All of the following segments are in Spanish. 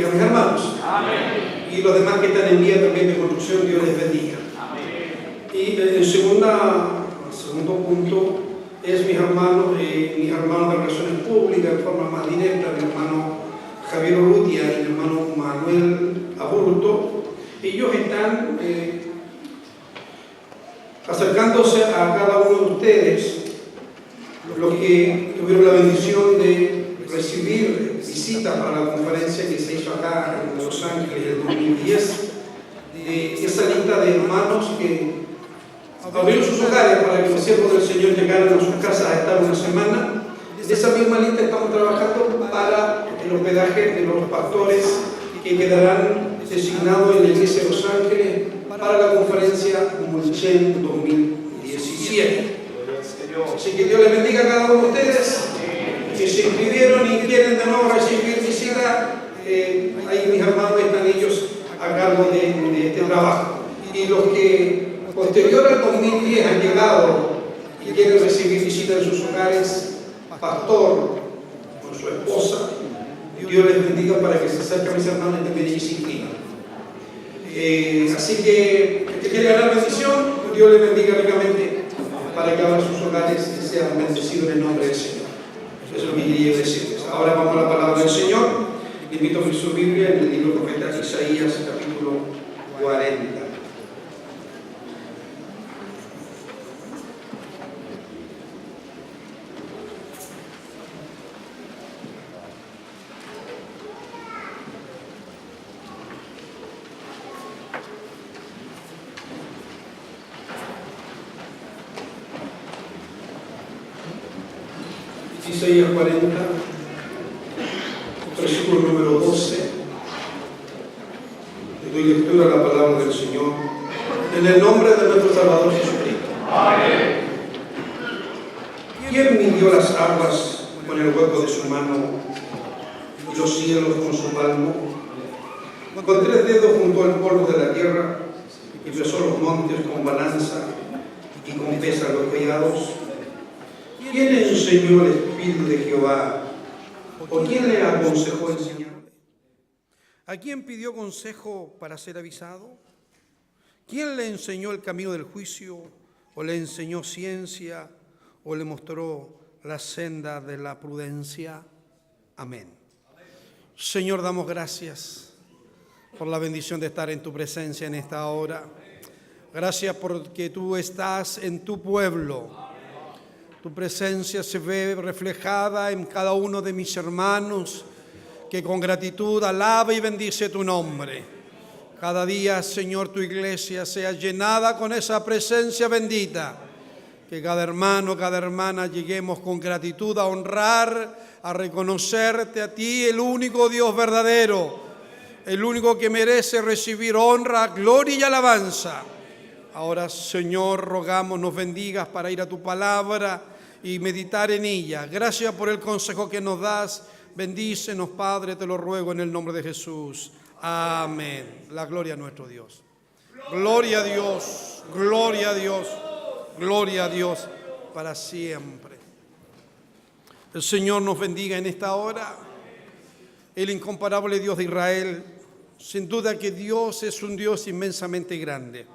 bendiga, mis hermanos. Amén. Y los demás que están en vía también de construcción, Dios les bendiga. Amén. Y el segundo punto es mis hermanos de Relaciones Públicas, en forma más directa, mi hermano Javier Urrutia y mi hermano Manuel Aburto. Ellos están acercándose a cada uno de ustedes, los que tuvieron la bendición de recibir visitas para la conferencia que se hizo acá en Los Ángeles en el 2010, de esa lista de hermanos que abrieron sus hogares para que los siervos del Señor llegaran a sus casas a estar una semana. De esa misma lista estamos trabajando para el hospedaje de los pastores que quedarán designados en la Iglesia de Los Ángeles para la conferencia Mulchen 2017. Así que Dios les bendiga a cada uno de ustedes que se inscribieron y quieren de nuevo recibir visita. Ahí mis hermanos están ellos a cargo de este trabajo. Y los que posterior al 2010 han llegado y quieren recibir visita en sus hogares, pastor con su esposa, Dios les bendiga para que se acerquen a mis hermanos y también se inscriban. Así que el que quiere ganar bendición, Dios les bendiga ricamente para que abran sus hogares y sean bendecidos en el nombre del Señor. Eso es lo que quería decirles. Ahora vamos a la palabra del Señor. Le invito a abrir su Biblia en el libro del profeta Isaías, capítulo 40. Isaías 40, versículo número 12. Le doy lectura a la palabra del Señor en el nombre de nuestro Salvador Jesucristo. Amén. ¿Quién midió las aguas con el hueco de su mano y los cielos con su palmo? Con 3 dedos juntó el polvo de la tierra y pesó los montes con balanza y con pesa los collados. ¿Quién le enseñó el Espíritu de Jehová? ¿O quién le aconsejó enseñarle? ¿A quién pidió consejo para ser avisado? ¿Quién le enseñó el camino del juicio? ¿O le enseñó ciencia? ¿O le mostró la senda de la prudencia? Amén. Señor, damos gracias por la bendición de estar en tu presencia en esta hora. Gracias porque tú estás en tu pueblo. Tu presencia se ve reflejada en cada uno de mis hermanos que con gratitud alaba y bendice tu nombre. Cada día, Señor, tu iglesia sea llenada con esa presencia bendita. Que cada hermano, cada hermana lleguemos con gratitud a honrar, a reconocerte a ti, el único Dios verdadero, el único que merece recibir honra, gloria y alabanza. Ahora, Señor, rogamos nos bendigas para ir a tu palabra y meditar en ella. Gracias por el consejo que nos das. Bendícenos, Padre, te lo ruego en el nombre de Jesús. Amén. La gloria a nuestro Dios. Gloria a Dios, gloria a Dios, gloria a Dios para siempre. El Señor nos bendiga en esta hora. El incomparable Dios de Israel. Sin duda que Dios es un Dios inmensamente grande.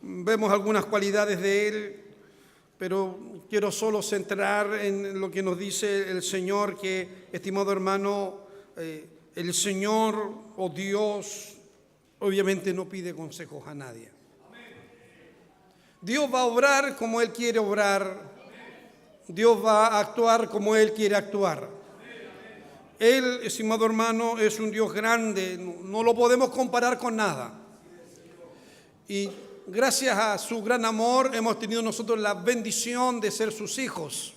Vemos algunas cualidades de Él, pero quiero solo centrar en lo que nos dice el Señor, que, estimado hermano, el Señor o Dios obviamente no pide consejos a nadie. Dios va a obrar como Él quiere obrar. Dios va a actuar como Él quiere actuar. Él, estimado hermano, es un Dios grande, no lo podemos comparar con nada. Y gracias a su gran amor hemos tenido nosotros la bendición de ser sus hijos,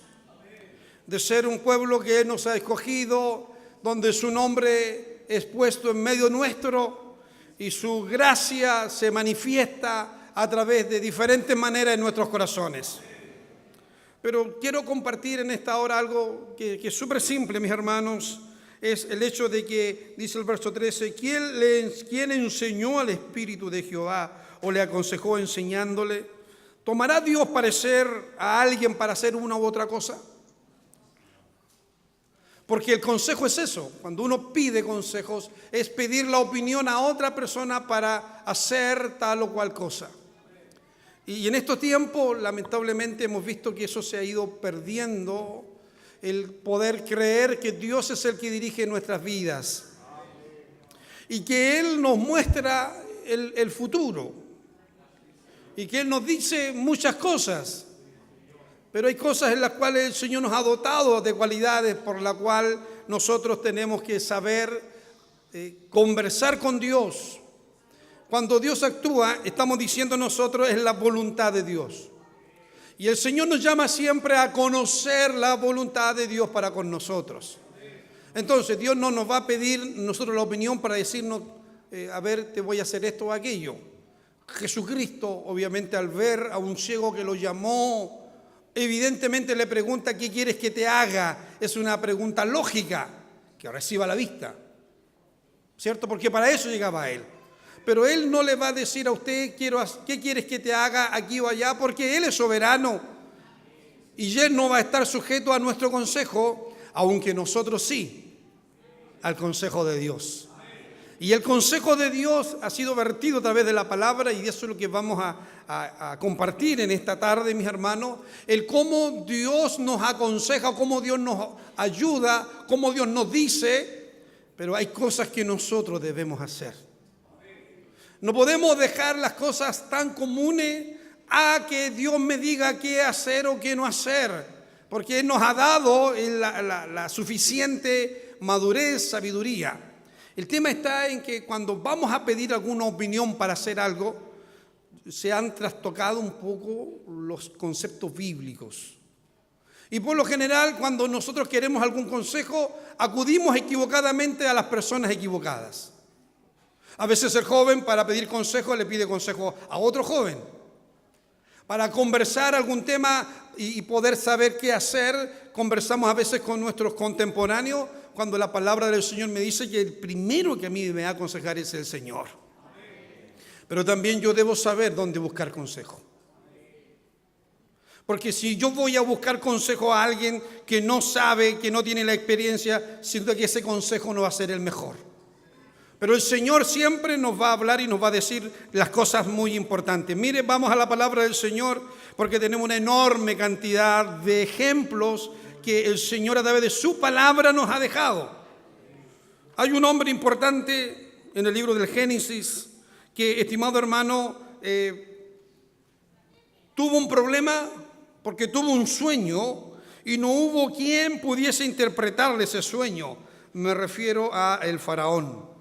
de ser un pueblo que Él nos ha escogido, donde su nombre es puesto en medio nuestro y su gracia se manifiesta a través de diferentes maneras en nuestros corazones. Pero quiero compartir en esta hora algo que es súper simple, mis hermanos. Es el hecho de que, dice el verso 13, ¿quién enseñó al Espíritu de Jehová o le aconsejó enseñándole? ¿Tomará Dios parecer a alguien para hacer una u otra cosa? Porque el consejo es eso. Cuando uno pide consejos, es pedir la opinión a otra persona para hacer tal o cual cosa. Y en estos tiempos, lamentablemente, hemos visto que eso se ha ido perdiendo, el poder creer que Dios es el que dirige nuestras vidas y que Él nos muestra el futuro y que Él nos dice muchas cosas. Pero hay cosas en las cuales el Señor nos ha dotado de cualidades por las cuales nosotros tenemos que saber conversar con Dios. Cuando Dios actúa, estamos diciendo nosotros, es la voluntad de Dios. Y el Señor nos llama siempre a conocer la voluntad de Dios para con nosotros. Entonces, Dios no nos va a pedir nosotros la opinión para decirnos, a ver, te voy a hacer esto o aquello. Jesucristo, obviamente, al ver a un ciego que lo llamó, evidentemente le pregunta, ¿qué quieres que te haga? Es una pregunta lógica, que reciba la vista, ¿cierto? Porque para eso llegaba Él. Pero Él no le va a decir a usted, ¿qué quieres que te haga aquí o allá? Porque Él es soberano y Él no va a estar sujeto a nuestro consejo, aunque nosotros sí, al consejo de Dios. Y el consejo de Dios ha sido vertido a través de la palabra y eso es lo que vamos a compartir en esta tarde, mis hermanos. El cómo Dios nos aconseja, cómo Dios nos ayuda, cómo Dios nos dice, pero hay cosas que nosotros debemos hacer. No podemos dejar las cosas tan comunes a que Dios me diga qué hacer o qué no hacer, porque Él nos ha dado la suficiente madurez, sabiduría. El tema está en que cuando vamos a pedir alguna opinión para hacer algo, se han trastocado un poco los conceptos bíblicos. Y por lo general, cuando nosotros queremos algún consejo, acudimos equivocadamente a las personas equivocadas. A veces el joven para pedir consejo le pide consejo a otro joven. Para conversar algún tema y poder saber qué hacer, conversamos a veces con nuestros contemporáneos, cuando la palabra del Señor me dice que el primero que a mí me va a aconsejar es el Señor. Pero también yo debo saber dónde buscar consejo. Porque si yo voy a buscar consejo a alguien que no sabe, que no tiene la experiencia, siento que ese consejo no va a ser el mejor. Pero el Señor siempre nos va a hablar y nos va a decir las cosas muy importantes. Mire, vamos a la palabra del Señor porque tenemos una enorme cantidad de ejemplos que el Señor a través de su palabra nos ha dejado. Hay un hombre importante en el libro del Génesis que, estimado hermano, tuvo un problema porque tuvo un sueño y no hubo quien pudiese interpretarle ese sueño. Me refiero a el faraón.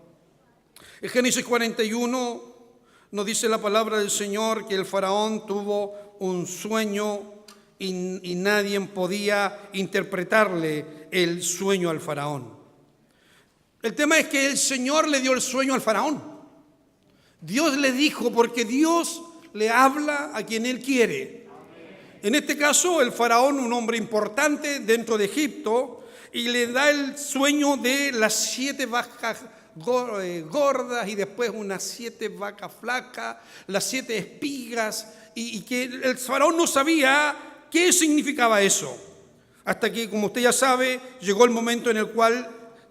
En Génesis 41 nos dice la palabra del Señor que el faraón tuvo un sueño y nadie podía interpretarle el sueño al faraón. El tema es que el Señor le dio el sueño al faraón. Dios le dijo, porque Dios le habla a quien Él quiere. En este caso, el faraón, un hombre importante dentro de Egipto, y le da el sueño de las 7 vacas gordas y después unas 7 vacas flacas, las 7 espigas, y que el faraón no sabía qué significaba eso. Hasta que, como usted ya sabe, llegó el momento en el cual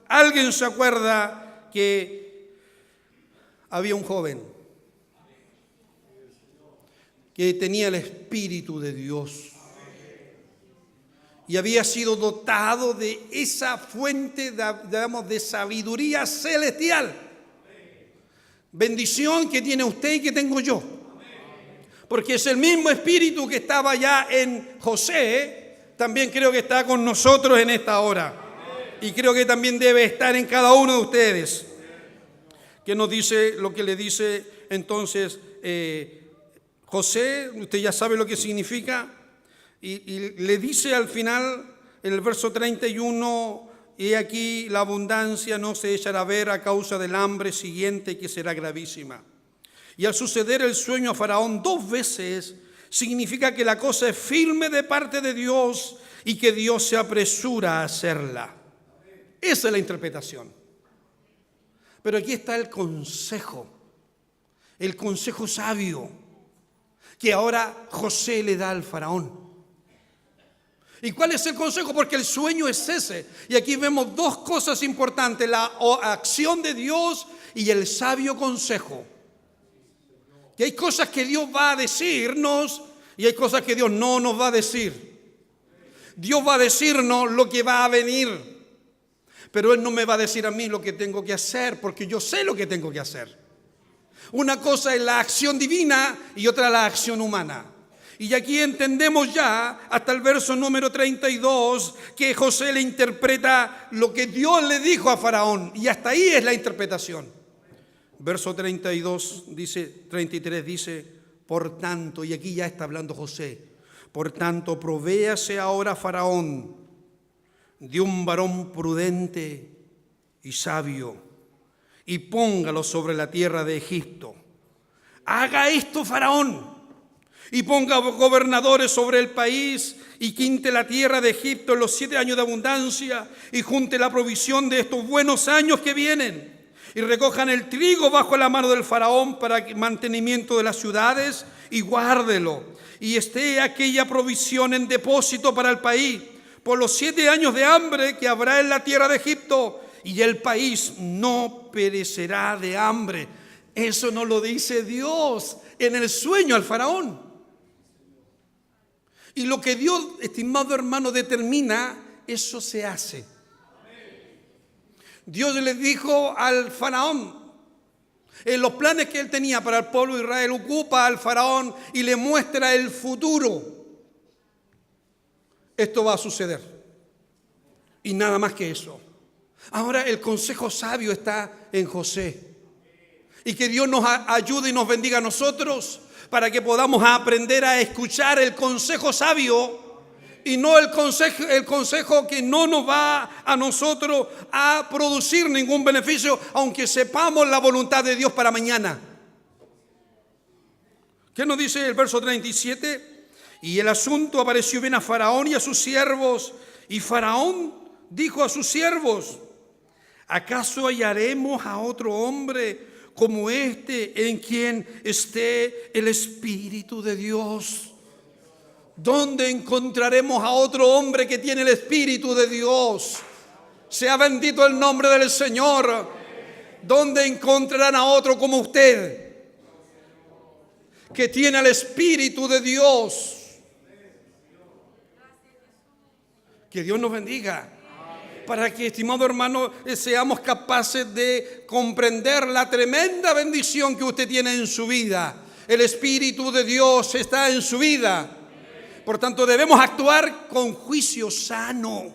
alguien se acuerda que había un joven que tenía el Espíritu de Dios y había sido dotado de esa fuente, digamos, de sabiduría celestial. Bendición que tiene usted y que tengo yo. Porque es el mismo Espíritu que estaba ya en José, también creo que está con nosotros en esta hora. Y creo que también debe estar en cada uno de ustedes. Que nos dice lo que le dice entonces José, usted ya sabe lo que significa. Y le dice al final, en el verso 31, y aquí la abundancia no se echará a ver a causa del hambre siguiente que será gravísima. Y al suceder el sueño a Faraón 2 veces, significa que la cosa es firme de parte de Dios y que Dios se apresura a hacerla. Esa es la interpretación. Pero aquí está el consejo sabio, que ahora José le da al faraón. ¿Y cuál es el consejo? Porque el sueño es ese. Y aquí vemos dos cosas importantes: la acción de Dios y el sabio consejo. Que hay cosas que Dios va a decirnos y hay cosas que Dios no nos va a decir. Dios va a decirnos lo que va a venir, pero Él no me va a decir a mí lo que tengo que hacer, porque yo sé lo que tengo que hacer. Una cosa es la acción divina y otra la acción humana. Y aquí entendemos ya, hasta el verso número 32, que José le interpreta lo que Dios le dijo a Faraón. Y hasta ahí es la interpretación. Verso 33 dice, por tanto, y aquí ya está hablando José, por tanto, provéase ahora Faraón de un varón prudente y sabio, y póngalo sobre la tierra de Egipto. Haga esto Faraón, y ponga gobernadores sobre el país, y quinte la tierra de Egipto en los 7 años de abundancia, y junte la provisión de estos buenos años que vienen, y recojan el trigo bajo la mano del Faraón para mantenimiento de las ciudades, y guárdelo, y esté aquella provisión en depósito para el país, por los 7 años de hambre que habrá en la tierra de Egipto, y el país no perecerá de hambre. Eso no lo dice Dios en el sueño al Faraón. Y lo que Dios, estimado hermano, determina, eso se hace. Dios le dijo al Faraón, en los planes que él tenía para el pueblo de Israel, ocupa al Faraón y le muestra el futuro. Esto va a suceder. Y nada más que eso. Ahora el consejo sabio está en José. Y que Dios nos ayude y nos bendiga a nosotros para que podamos aprender a escuchar el consejo sabio y no el consejo que no nos va a nosotros a producir ningún beneficio, aunque sepamos la voluntad de Dios para mañana. ¿Qué nos dice el verso 37? Y el asunto apareció bien a Faraón y a sus siervos, y Faraón dijo a sus siervos, ¿acaso hallaremos a otro hombre como este en quien esté el Espíritu de Dios? ¿Dónde encontraremos a otro hombre que tiene el Espíritu de Dios? Sea bendito el nombre del Señor. ¿Dónde encontrarán a otro como usted que tiene el Espíritu de Dios? Que Dios nos bendiga. Para que, estimado hermano, seamos capaces de comprender la tremenda bendición que usted tiene en su vida. El Espíritu de Dios está en su vida. Por tanto, debemos actuar con juicio sano.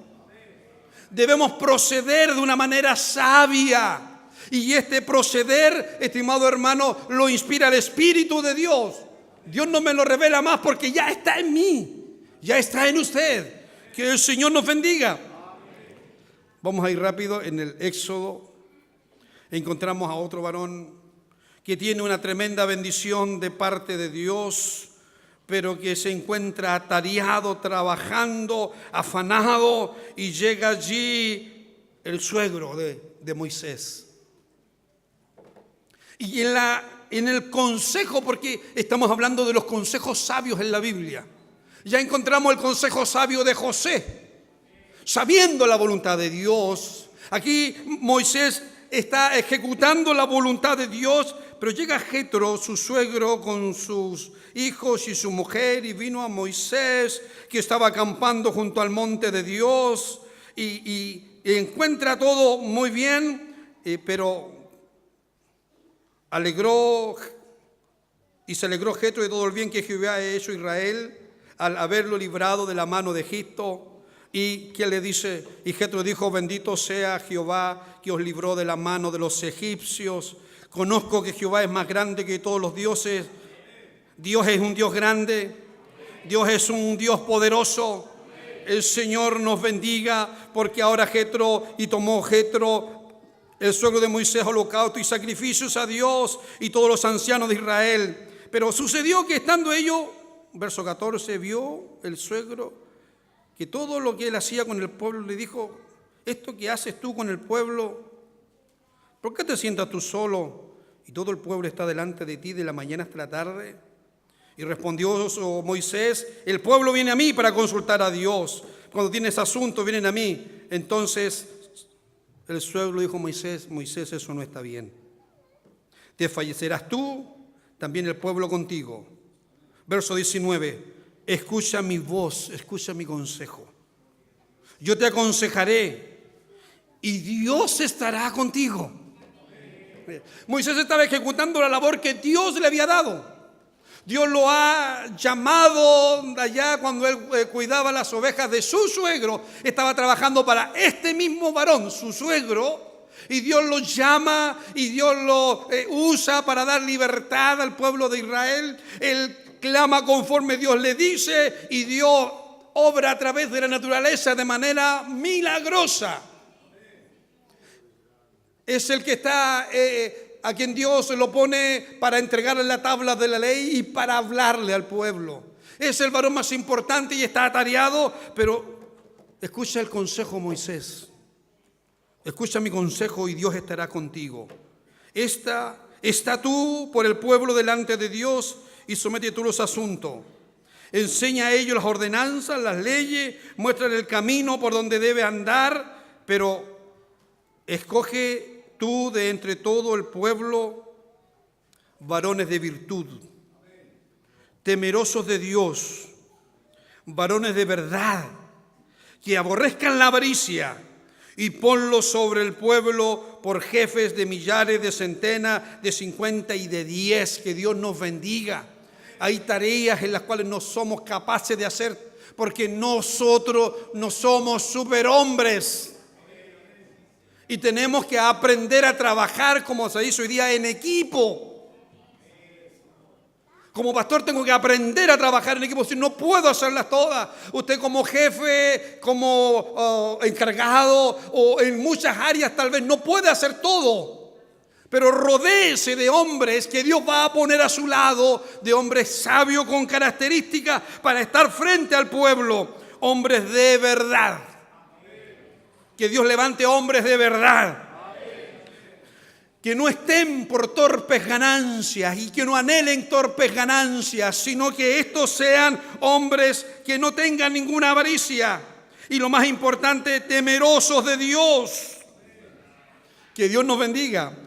Debemos proceder de una manera sabia. Y este proceder, estimado hermano, lo inspira el Espíritu de Dios. Dios no me lo revela más porque ya está en mí, ya está en usted. Que el Señor nos bendiga. Vamos a ir rápido. En el Éxodo encontramos a otro varón que tiene una tremenda bendición de parte de Dios, pero que se encuentra atareado, trabajando, afanado, y llega allí el suegro de Moisés. Y en el consejo, porque estamos hablando de los consejos sabios en la Biblia, ya encontramos el consejo sabio de José, sabiendo la voluntad de Dios. Aquí Moisés está ejecutando la voluntad de Dios, pero llega Jetro, su suegro, con sus hijos y su mujer, y vino a Moisés, que estaba acampando junto al monte de Dios, y encuentra todo muy bien, pero se alegró Jetro de todo el bien que Jehová ha hecho a Israel al haberlo librado de la mano de Egipto. Y que le dice, y Jetro dijo, bendito sea Jehová que os libró de la mano de los egipcios. Conozco que Jehová es más grande que todos los dioses. Dios es un Dios grande. Dios es un Dios poderoso. El Señor nos bendiga, porque ahora tomó Jetro, el suegro de Moisés, holocausto y sacrificios a Dios y todos los ancianos de Israel. Pero sucedió que estando ellos, verso 14, vio el suegro que todo lo que él hacía con el pueblo, le dijo, esto que haces tú con el pueblo, ¿por qué te sientas tú solo y todo el pueblo está delante de ti de la mañana hasta la tarde? Y respondió Moisés, el pueblo viene a mí para consultar a Dios, cuando tienes asuntos, vienen a mí. Entonces el suegro dijo a Moisés, Moisés, eso no está bien. Desfallecerás tú, también el pueblo contigo. Verso 19, escucha mi voz, escucha mi consejo. Yo te aconsejaré y Dios estará contigo. Moisés estaba ejecutando la labor que Dios le había dado. Dios lo ha llamado de allá cuando él cuidaba las ovejas de su suegro. Estaba trabajando para este mismo varón, su suegro. Y Dios lo llama y Dios lo usa para dar libertad al pueblo de Israel. Él clama conforme Dios le dice y Dios obra a través de la naturaleza de manera milagrosa. Es el que está... a quien Dios lo pone para entregarle la tabla de la ley y para hablarle al pueblo. Es el varón más importante y está atareado, pero escucha el consejo, Moisés. Escucha mi consejo y Dios estará contigo. Está tú por el pueblo delante de Dios y somete tú los asuntos. Enseña a ellos las ordenanzas, las leyes, muéstrale el camino por donde debe andar, pero escoge tú de entre todo el pueblo varones de virtud, temerosos de Dios, varones de verdad, que aborrezcan la avaricia, y ponlos sobre el pueblo por jefes de millares, de centenas, de 50 y de 10. Que Dios nos bendiga. Hay tareas en las cuales no somos capaces de hacer porque nosotros no somos superhombres. Y tenemos que aprender a trabajar, como se dice hoy día, en equipo. Como pastor tengo que aprender a trabajar en equipo. Si no puedo hacerlas todas. Usted como jefe, como encargado o en muchas áreas tal vez no puede hacer todo. Pero rodéese de hombres que Dios va a poner a su lado, de hombres sabios con características para estar frente al pueblo. Hombres de verdad. Que Dios levante hombres de verdad. Que no estén por torpes ganancias y que no anhelen torpes ganancias, sino que estos sean hombres que no tengan ninguna avaricia. Y lo más importante, temerosos de Dios. Que Dios nos bendiga.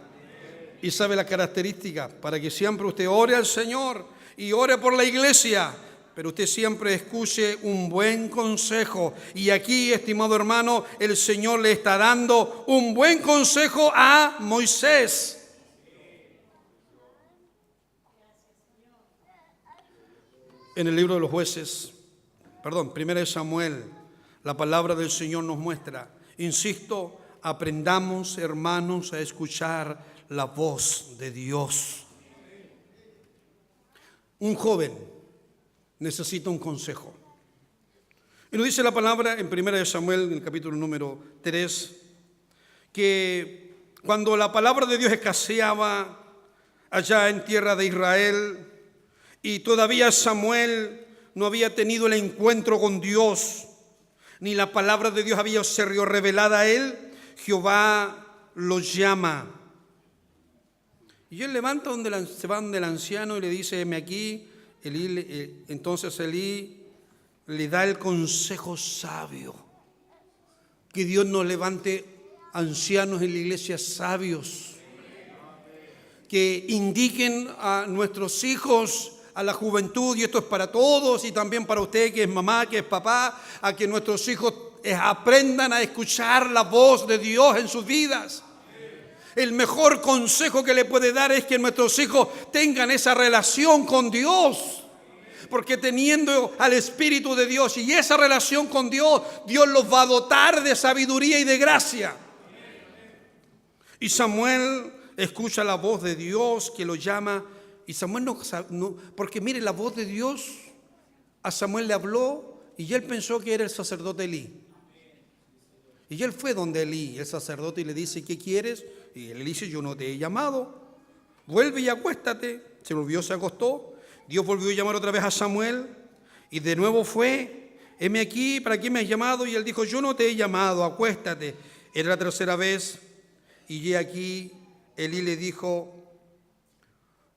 Y sabe la característica, para que siempre usted ore al Señor y ore por la iglesia. Pero usted siempre escuche un buen consejo. Y aquí, estimado hermano, el Señor le está dando un buen consejo a Moisés. En el libro de los jueces, 1 de Samuel, la palabra del Señor nos muestra. Insisto, aprendamos, hermanos, a escuchar la voz de Dios. Un joven necesita un consejo. Y nos dice la palabra en 1 Samuel, en el capítulo número 3, que cuando la palabra de Dios escaseaba allá en tierra de Israel y todavía Samuel no había tenido el encuentro con Dios, ni la palabra de Dios había sido revelada a él, Jehová lo llama. Y él levanta se va donde el anciano y le dice, heme aquí. Entonces Elí le da el consejo sabio. Que Dios nos levante ancianos en la iglesia sabios. Que indiquen a nuestros hijos, a la juventud, y esto es para todos y también para usted que es mamá, que es papá, a que nuestros hijos aprendan a escuchar la voz de Dios en sus vidas. El mejor consejo que le puede dar es que nuestros hijos tengan esa relación con Dios. Porque teniendo al Espíritu de Dios y esa relación con Dios, Dios los va a dotar de sabiduría y de gracia. Y Samuel escucha la voz de Dios que lo llama. Y Samuel no, porque mire, la voz de Dios a Samuel le habló y él pensó que era el sacerdote Elí. Y él fue donde Elí, el sacerdote, y le dice, ¿qué quieres? Y él le dice, yo no te he llamado. Vuelve y acuéstate. Se volvió, se acostó. Dios volvió a llamar otra vez a Samuel. Y de nuevo fue, heme aquí, ¿para qué me has llamado? Y él dijo, yo no te he llamado, acuéstate. Era la tercera vez. Y aquí Elí le dijo,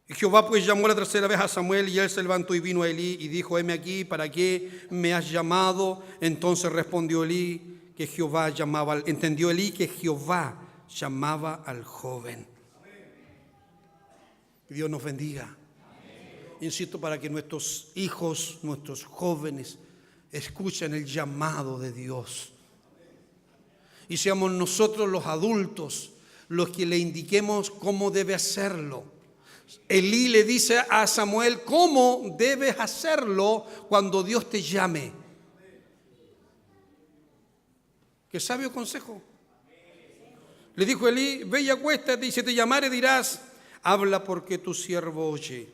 Y Jehová pues llamó la tercera vez a Samuel, y él se levantó y vino a Elí y dijo: heme aquí, ¿para qué me has llamado? Entonces respondió Elí que Jehová llamaba, entendió Elí que Jehová llamaba al joven. Que Dios nos bendiga. Insisto, para que nuestros hijos, nuestros jóvenes, escuchen el llamado de Dios. Y seamos nosotros los adultos los que le indiquemos cómo debe hacerlo. Elí le dice a Samuel cómo debes hacerlo cuando Dios te llame. Qué sabio consejo. Le dijo Elí: ve y acuéstate, y si te llamare dirás: habla, porque tu siervo oye.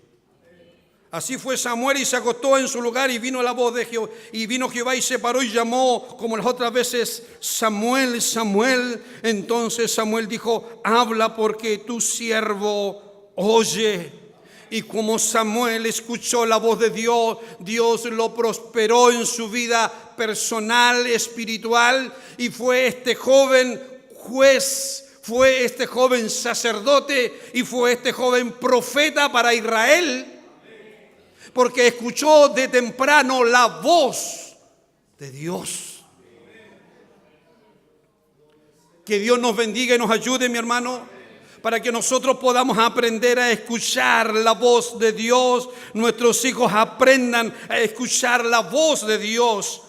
Así fue Samuel, y se acostó en su lugar, y vino la voz de Jehová, y vino Jehová y se paró y llamó como las otras veces: Samuel, Samuel. Entonces Samuel dijo: habla, porque tu siervo oye. Y como Samuel escuchó la voz de Dios, Dios lo prosperó en su vida personal, espiritual, y fue este joven juez, fue este joven sacerdote, y fue este joven profeta para Israel, porque escuchó de temprano la voz de Dios. Que Dios nos bendiga y nos ayude, mi hermano, para que nosotros podamos aprender a escuchar la voz de Dios. Nuestros hijos aprendan a escuchar la voz de Dios.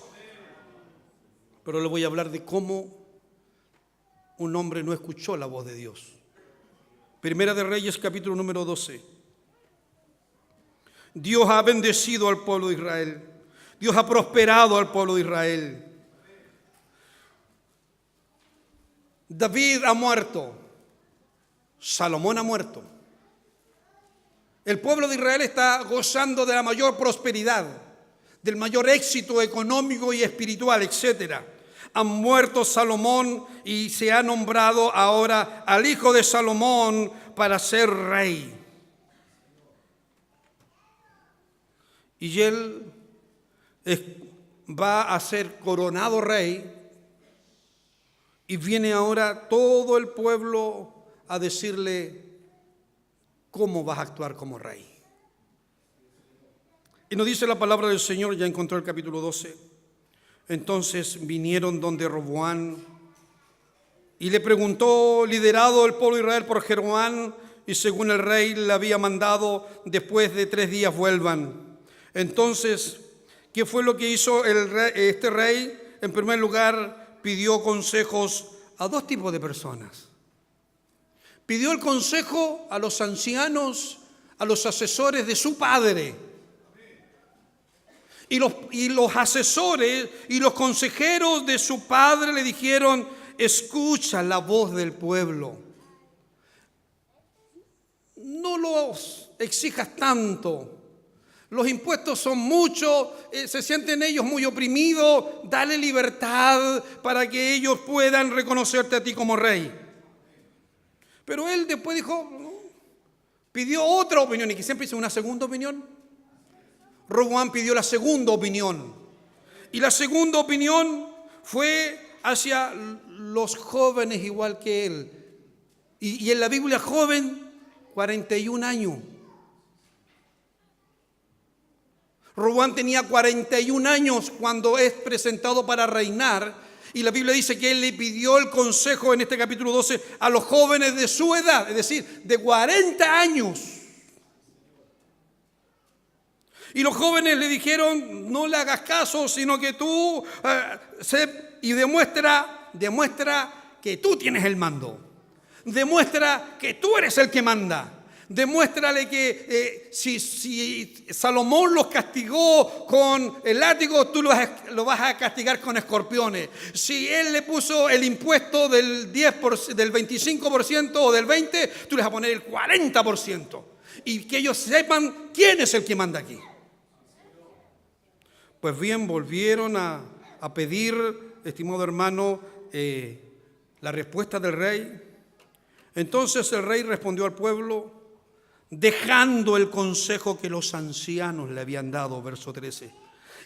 Pero le voy a hablar de cómo un hombre no escuchó la voz de Dios. Primera de Reyes, capítulo número 12. Dios ha bendecido al pueblo de Israel. Dios ha prosperado al pueblo de Israel. David ha muerto. Salomón ha muerto. El pueblo de Israel está gozando de la mayor prosperidad, del mayor éxito económico y espiritual, etc. Han muerto Salomón y se ha nombrado ahora al hijo de Salomón para ser rey. Y él va a ser coronado rey, y viene ahora todo el pueblo a decirle cómo vas a actuar como rey. Y nos dice la palabra del Señor, ya encontró el capítulo 12. Entonces vinieron donde Roboam y le preguntó, liderado el pueblo de Israel por Jeroboam, y según el rey le había mandado, después de 3 días vuelvan. Entonces, ¿qué fue lo que hizo este rey? En primer lugar, pidió consejos a 2 tipos de personas. Pidió el consejo a los ancianos, a los asesores de su padre. Y los asesores y los consejeros de su padre le dijeron: escucha la voz del pueblo. No los exijas tanto. Los impuestos son muchos, se sienten ellos muy oprimidos. Dale libertad para que ellos puedan reconocerte a ti como rey. Pero él después dijo, no, pidió otra opinión, y que siempre hizo una segunda opinión. Roboam pidió la segunda opinión. Y la segunda opinión fue hacia los jóvenes igual que él. Y en la Biblia joven, 41 años. Roboam tenía 41 años cuando es presentado para reinar. Y la Biblia dice que él le pidió el consejo en este capítulo 12 a los jóvenes de su edad, es decir, de 40 años. Y los jóvenes le dijeron: no le hagas caso, sino que tú demuestra que tú tienes el mando. Demuestra que tú eres el que manda. Demuéstrale que si Salomón los castigó con el látigo, tú lo vas a castigar con escorpiones. Si él le puso el impuesto del 25% o del 20%, tú les vas a poner el 40%. Y que ellos sepan quién es el que manda aquí. Pues bien, volvieron a pedir, estimado hermano, la respuesta del rey. Entonces el rey respondió al pueblo, dejando el consejo que los ancianos le habían dado, verso 13.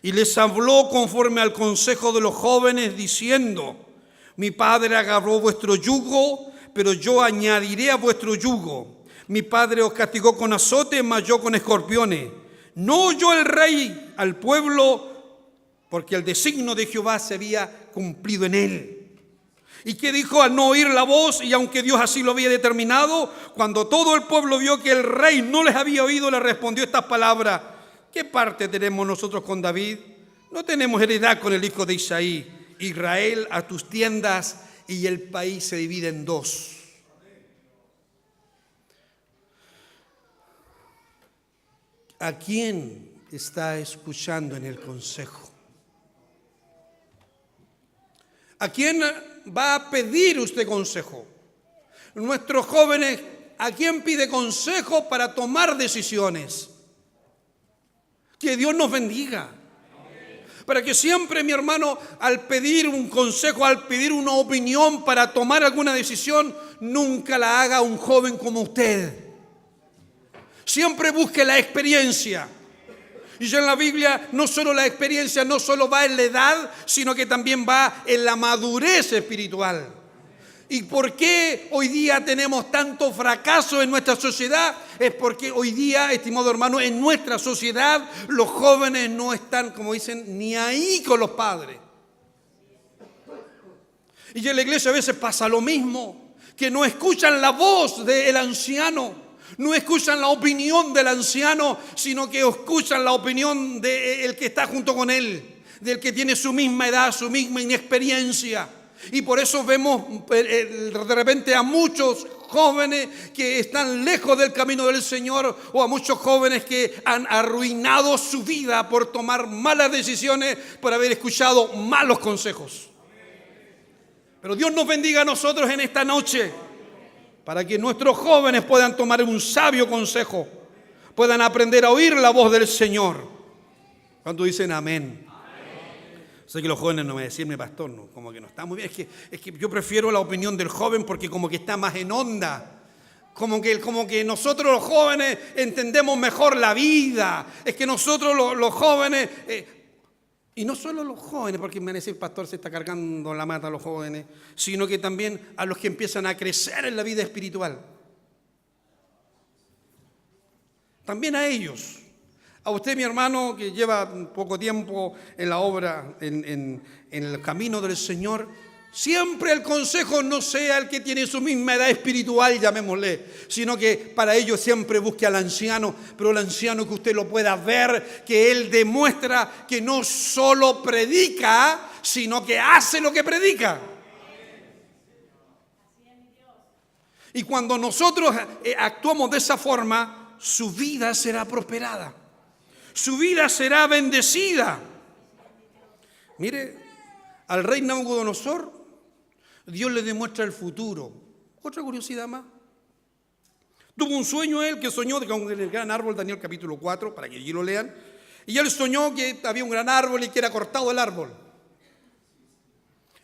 Y les habló conforme al consejo de los jóvenes, diciendo: mi padre agarró vuestro yugo, pero yo añadiré a vuestro yugo. Mi padre os castigó con azote, mas yo con escorpiones. No oyó el rey al pueblo, porque el designio de Jehová se había cumplido en él. ¿Y qué dijo al no oír la voz? Y aunque Dios así lo había determinado, cuando todo el pueblo vio que el rey no les había oído, le respondió estas palabras: ¿qué parte tenemos nosotros con David? No tenemos heredad con el hijo de Isaí. Israel, a tus tiendas, y el país se divide en dos. ¿A quién está escuchando en el consejo? ¿A quién va a pedir usted consejo? Nuestros jóvenes, ¿a quién pide consejo para tomar decisiones? Que Dios nos bendiga. Para que siempre, mi hermano, al pedir un consejo, al pedir una opinión para tomar alguna decisión, nunca la haga un joven como usted. Siempre busque la experiencia. Y ya en la Biblia no solo la experiencia, no solo va en la edad, sino que también va en la madurez espiritual. ¿Y por qué hoy día tenemos tanto fracaso en nuestra sociedad? Es porque hoy día, estimado hermano, en nuestra sociedad los jóvenes no están, como dicen, ni ahí con los padres. Y en la iglesia a veces pasa lo mismo, que no escuchan la voz del anciano. No escuchan la opinión del anciano, sino que escuchan la opinión del que está junto con él, del que tiene su misma edad, su misma inexperiencia. Y por eso vemos de repente a muchos jóvenes que están lejos del camino del Señor, o a muchos jóvenes que han arruinado su vida por tomar malas decisiones, por haber escuchado malos consejos. Pero Dios nos bendiga a nosotros en esta noche, para que nuestros jóvenes puedan tomar un sabio consejo, puedan aprender a oír la voz del Señor. ¿Cuántos dicen amén? Sé que los jóvenes no me decirme, pastor, no, como que no está muy bien. Es que yo prefiero la opinión del joven porque como que está más en onda. Como que nosotros los jóvenes entendemos mejor la vida. Es que nosotros los jóvenes... Y no solo los jóvenes, porque me van a decir, pastor, se está cargando la mata a los jóvenes, sino que también a los que empiezan a crecer en la vida espiritual. También a ellos. A usted, mi hermano, que lleva poco tiempo en la obra, en el camino del Señor, siempre el consejo no sea el que tiene su misma edad espiritual, llamémosle, sino que para ello siempre busque al anciano, pero el anciano que usted lo pueda ver, que él demuestra que no solo predica, sino que hace lo que predica. Y cuando nosotros actuamos de esa forma, su vida será prosperada, su vida será bendecida. Mire, al rey Nabucodonosor, Dios le demuestra el futuro. Otra curiosidad más. Tuvo un sueño él, que soñó con el gran árbol, Daniel capítulo 4, para que allí lo lean. Y él soñó que había un gran árbol y que era cortado el árbol.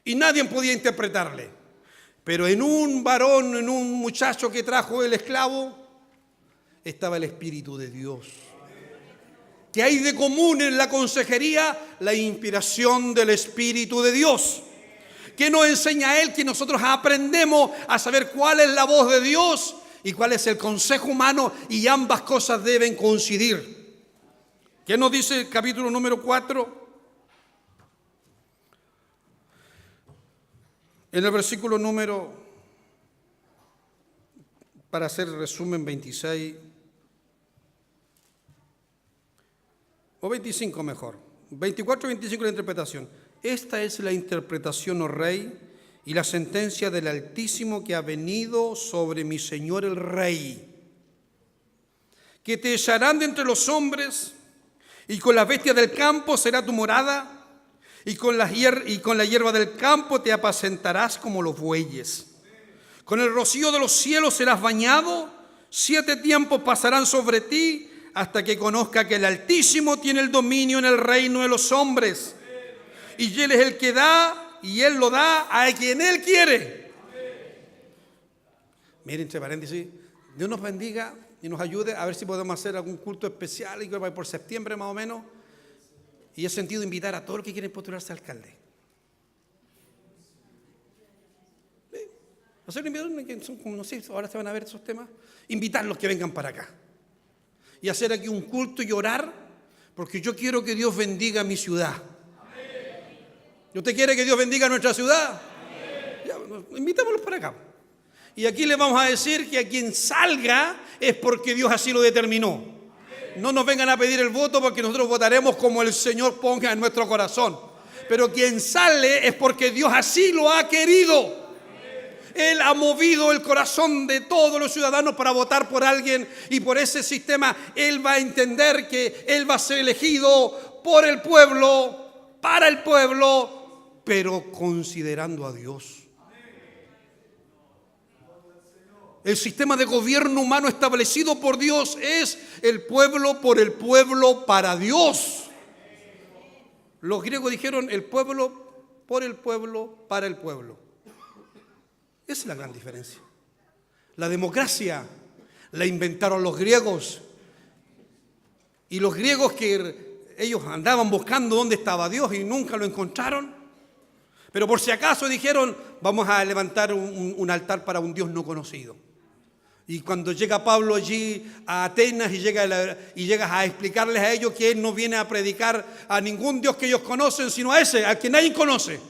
Y nadie podía interpretarle. Pero en un varón, en un muchacho que trajo el esclavo, estaba el Espíritu de Dios. ¿Qué hay de común en la consejería? La inspiración del Espíritu de Dios. ¿Qué nos enseña Él? Que nosotros aprendemos a saber cuál es la voz de Dios y cuál es el consejo humano, y ambas cosas deben coincidir. ¿Qué nos dice el capítulo número 4? En el versículo número, para hacer resumen, 26 o 25 mejor, 24 y 25 la interpretación. Esta es la interpretación, oh rey, y la sentencia del Altísimo que ha venido sobre mi señor el rey, que te echarán de entre los hombres, y con las bestias del campo será tu morada, y con la hierba del campo te apacentarás como los bueyes. Con el rocío de los cielos serás bañado, 7 tiempos pasarán sobre ti, hasta que conozca que el Altísimo tiene el dominio en el reino de los hombres. Y Él es el que da, y Él lo da a quien Él quiere. Miren, entre paréntesis, Dios nos bendiga y nos ayude a ver si podemos hacer algún culto especial, y por septiembre más o menos. Y he sentido invitar a todos los que quieren postularse a alcalde. Hacer una invitación que son como, no sé, ahora se van a ver esos temas. Invitarlos que vengan para acá. Y hacer aquí un culto y orar, porque yo quiero que Dios bendiga mi ciudad. ¿Y usted quiere que Dios bendiga nuestra ciudad? Ya, invitémoslos para acá. Y aquí le vamos a decir que a quien salga es porque Dios así lo determinó. No nos vengan a pedir el voto porque nosotros votaremos como el Señor ponga en nuestro corazón. Pero quien sale es porque Dios así lo ha querido. Él ha movido el corazón de todos los ciudadanos para votar por alguien, y por ese sistema Él va a entender que Él va a ser elegido por el pueblo, para el pueblo, pero considerando a Dios. El sistema de gobierno humano establecido por Dios es el pueblo por el pueblo para Dios. Los griegos dijeron el pueblo por el pueblo para el pueblo. Esa es la gran diferencia. La democracia la inventaron los griegos. Y los griegos, que ellos andaban buscando dónde estaba Dios y nunca lo encontraron. Pero por si acaso dijeron, vamos a levantar un altar para un Dios no conocido. Y cuando llega Pablo allí a Atenas y llegas a explicarles a ellos que él no viene a predicar a ningún Dios que ellos conocen, sino a ese, al que nadie conoce.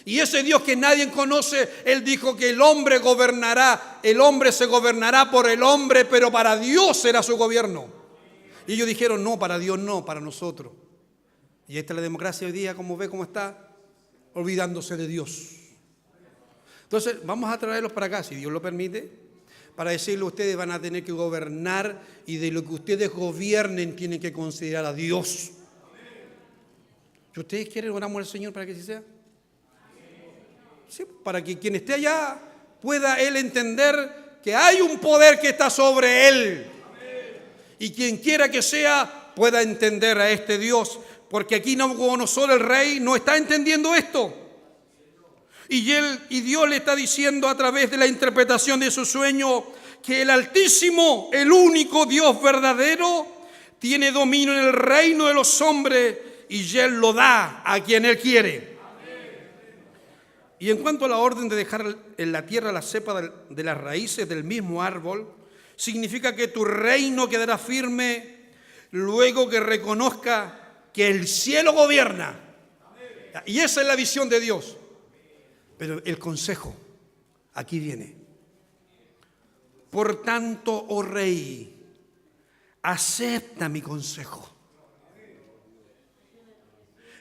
Y ese Dios que nadie conoce, Él dijo que el hombre se gobernará por el hombre, pero para Dios será su gobierno. Y ellos dijeron, no, para Dios no, para nosotros. Y esta es la democracia hoy día, como ve cómo está, olvidándose de Dios. Entonces, vamos a traerlos para acá, si Dios lo permite, para decirle, ustedes van a tener que gobernar, y de lo que ustedes gobiernen tienen que considerar a Dios. Si ustedes quieren, oramos al Señor para que así sea. Sí, para que quien esté allá pueda él entender que hay un poder que está sobre él. Y quien quiera que sea pueda entender a este Dios, porque aquí Nabucodonosor, el rey, no está entendiendo esto. Y Dios le está diciendo a través de la interpretación de su sueño que el Altísimo, el único Dios verdadero, tiene dominio en el reino de los hombres, y Él lo da a quien Él quiere. Y en cuanto a la orden de dejar en la tierra la cepa de las raíces del mismo árbol, significa que tu reino quedará firme luego que reconozca que el cielo gobierna. Y esa es la visión de Dios. Pero el consejo, aquí viene. Por tanto, oh rey, acepta mi consejo.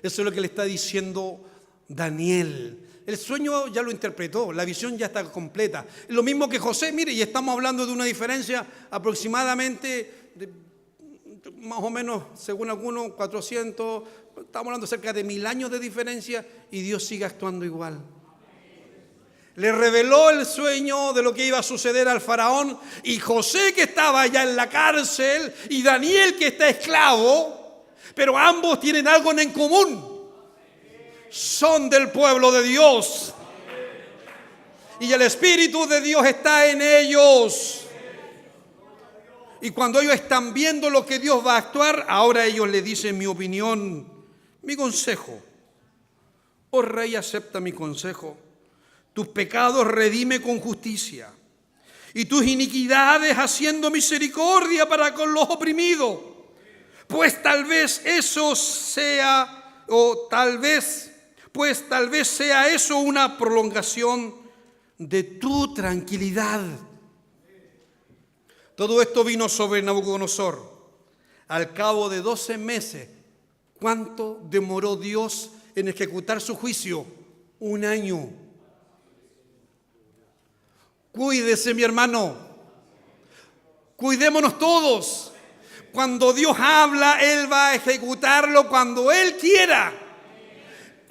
Eso es lo que le está diciendo Daniel. El sueño ya lo interpretó, la visión ya está completa. Lo mismo que José, mire, y estamos hablando de una diferencia aproximadamente, más o menos, según algunos, 400, estamos hablando cerca de 1000 años de diferencia, y Dios sigue actuando igual. Le reveló el sueño de lo que iba a suceder al faraón, y José, que estaba allá en la cárcel, y Daniel, que está esclavo, pero ambos tienen algo en común. Son del pueblo de Dios. Y el Espíritu de Dios está en ellos. Y cuando ellos están viendo lo que Dios va a actuar, ahora ellos le dicen mi opinión, mi consejo. Oh rey, acepta mi consejo. Tus pecados redime con justicia, y tus iniquidades haciendo misericordia para con los oprimidos. Pues tal vez eso sea, tal vez sea eso una prolongación de tu tranquilidad. Todo esto vino sobre Nabucodonosor al cabo de 12 meses. ¿Cuánto demoró Dios en ejecutar su juicio? 1 año. Cuídese, mi hermano. Cuidémonos todos. Cuando Dios habla, Él va a ejecutarlo cuando Él quiera.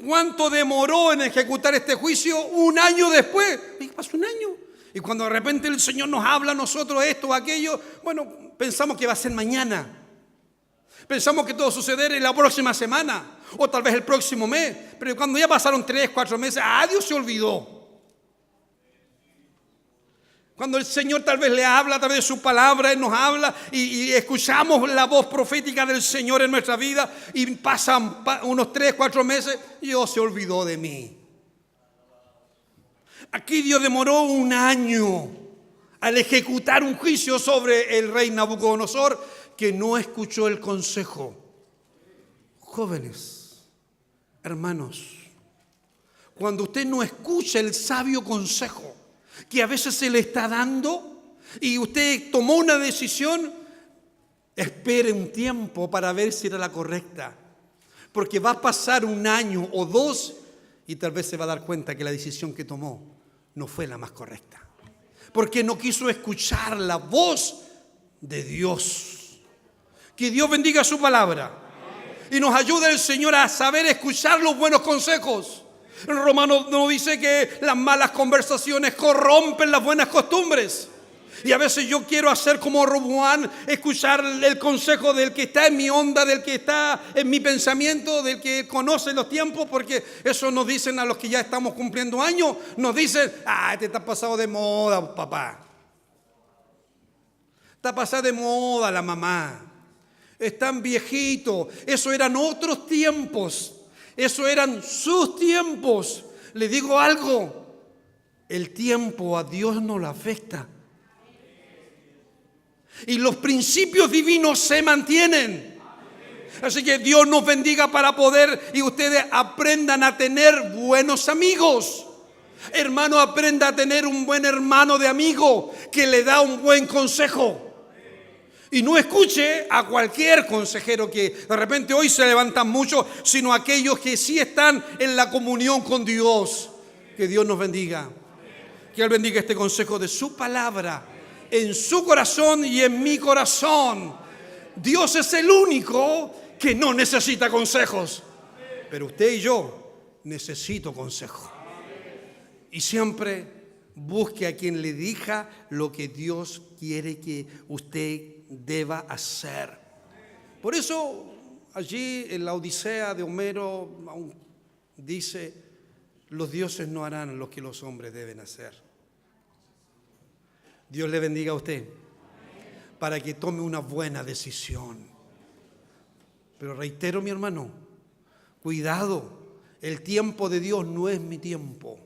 ¿Cuánto demoró en ejecutar este juicio? 1 año después. ¿Qué pasó 1 año? Y cuando de repente el Señor nos habla a nosotros esto o aquello, bueno, pensamos que va a ser mañana. Pensamos que todo sucederá en la próxima semana o tal vez el próximo mes. Pero cuando ya pasaron 3, 4 meses, Dios se olvidó. Cuando el Señor tal vez le habla a través de su palabra, Él nos habla y escuchamos la voz profética del Señor en nuestra vida y pasan unos 3, 4 meses y Dios se olvidó de mí. Aquí Dios demoró un año al ejecutar un juicio sobre el rey Nabucodonosor que no escuchó el consejo. Jóvenes, hermanos, cuando usted no escucha el sabio consejo que a veces se le está dando y usted tomó una decisión, espere un tiempo para ver si era la correcta. Porque va a pasar un año o dos y tal vez se va a dar cuenta que la decisión que tomó no fue la más correcta. Porque no quiso escuchar la voz de Dios. Que Dios bendiga su palabra. Y nos ayude el Señor a saber escuchar los buenos consejos. En Romanos nos dice que las malas conversaciones corrompen las buenas costumbres. Y a veces yo quiero hacer como Roboam, escuchar el consejo del que está en mi onda, del que está en mi pensamiento, del que conoce los tiempos, porque eso nos dicen a los que ya estamos cumpliendo años, nos dicen, te está pasado de moda, papá. Está pasada de moda la mamá. Están viejitos. Eso eran otros tiempos. Eso eran sus tiempos. Le digo algo, el tiempo a Dios no lo afecta. Y los principios divinos se mantienen. Así que Dios nos bendiga para poder y ustedes aprendan a tener buenos amigos. Hermano, aprenda a tener un buen hermano de amigo que le da un buen consejo. Y no escuche a cualquier consejero que de repente hoy se levantan mucho, sino a aquellos que sí están en la comunión con Dios. Que Dios nos bendiga. Que Él bendiga este consejo de su palabra en su corazón y en mi corazón. Dios es el único que no necesita consejos. Pero usted y yo necesito consejo. Y siempre busque a quien le diga lo que Dios quiere que usted deba hacer. Por eso allí en la Odisea de Homero dice, los dioses no harán lo que los hombres deben hacer. Dios le bendiga a usted para que tome una buena decisión. Pero reitero, mi hermano, cuidado, el tiempo de Dios no es mi tiempo.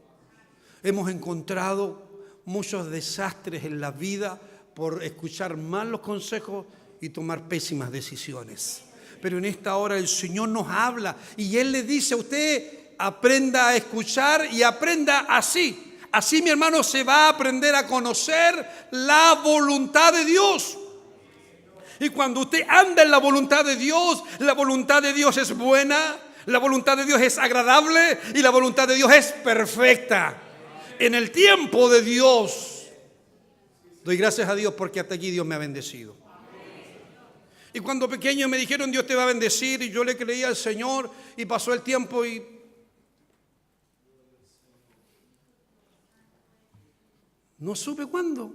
Hemos encontrado muchos desastres en la vida por escuchar mal los consejos y tomar pésimas decisiones. Pero en esta hora el Señor nos habla y Él le dice a usted, aprenda a escuchar y aprenda así. Así, mi hermano, se va a aprender a conocer la voluntad de Dios. Y cuando usted anda en la voluntad de Dios es buena, la voluntad de Dios es agradable y la voluntad de Dios es perfecta. En el tiempo de Dios, doy gracias a Dios porque hasta aquí Dios me ha bendecido. Y cuando pequeño me dijeron Dios te va a bendecir y yo le creía al Señor y pasó el tiempo y no supe cuándo.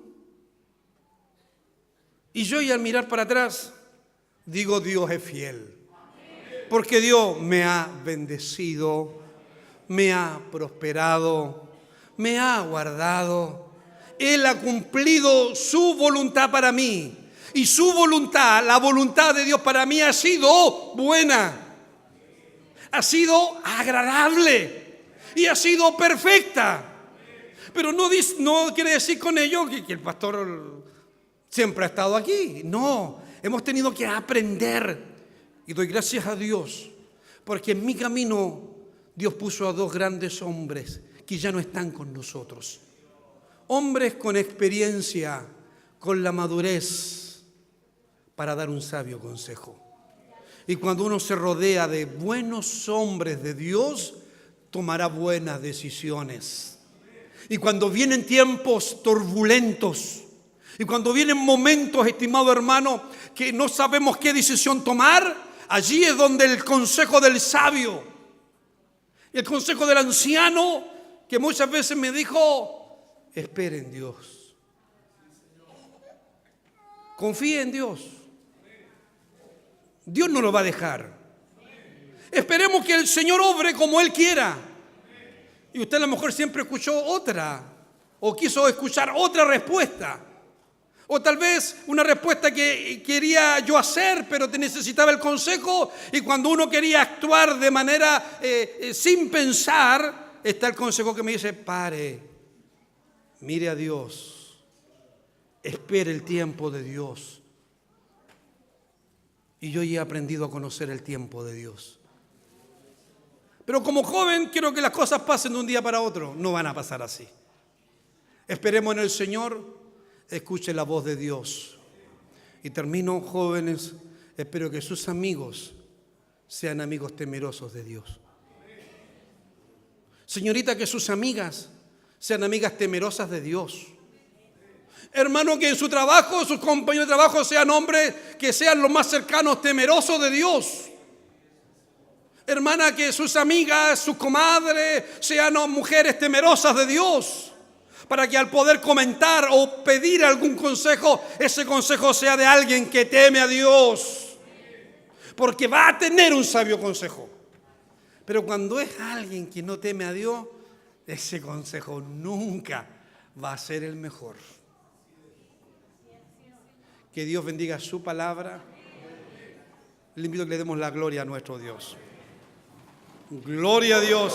Y yo y al mirar para atrás, digo Dios es fiel. Porque Dios me ha bendecido, me ha prosperado, me ha guardado. Él ha cumplido su voluntad para mí. Y su voluntad, la voluntad de Dios para mí ha sido buena. Ha sido agradable. Y ha sido perfecta. Pero no quiere decir con ello que el pastor siempre ha estado aquí. No, hemos tenido que aprender. Y doy gracias a Dios, porque en mi camino Dios puso a dos grandes hombres que ya no están con nosotros. Hombres con experiencia, con la madurez, para dar un sabio consejo. Y cuando uno se rodea de buenos hombres de Dios, tomará buenas decisiones. Y cuando vienen tiempos turbulentos, y cuando vienen momentos, estimado hermano, que no sabemos qué decisión tomar, allí es donde el consejo del sabio, el consejo del anciano, que muchas veces me dijo, espere en Dios. Confíe en Dios. Dios no lo va a dejar. Esperemos que el Señor obre como Él quiera. Y usted a lo mejor siempre escuchó otra, o quiso escuchar otra respuesta. O tal vez una respuesta que quería yo hacer, pero te necesitaba el consejo. Y cuando uno quería actuar de manera sin pensar, está el consejo que me dice, pare, Mire a Dios. Espere el tiempo de Dios. Y yo ya he aprendido a conocer el tiempo de Dios. Pero como joven quiero que las cosas pasen de un día para otro. No van a pasar así. Esperemos en el Señor. Escuche la voz de Dios. Y termino, jóvenes. Espero que sus amigos sean amigos temerosos de Dios. Señorita, que sus amigas sean amigas temerosas de Dios. Hermano, que en su trabajo, sus compañeros de trabajo sean hombres que sean los más cercanos, temerosos de Dios. Hermana, que sus amigas, sus comadres sean mujeres temerosas de Dios. Para que al poder comentar o pedir algún consejo, ese consejo sea de alguien que teme a Dios. Porque va a tener un sabio consejo. Pero cuando es alguien que no teme a Dios, ese consejo nunca va a ser el mejor. Que Dios bendiga su palabra. Le invito a que le demos la gloria a nuestro Dios. Gloria a Dios,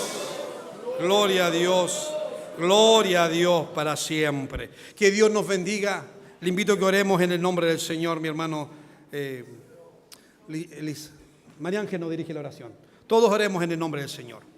gloria a Dios, gloria a Dios para siempre. Que Dios nos bendiga. Le invito a que oremos en el nombre del Señor, mi hermano. María Ángel nos dirige la oración. Todos oremos en el nombre del Señor.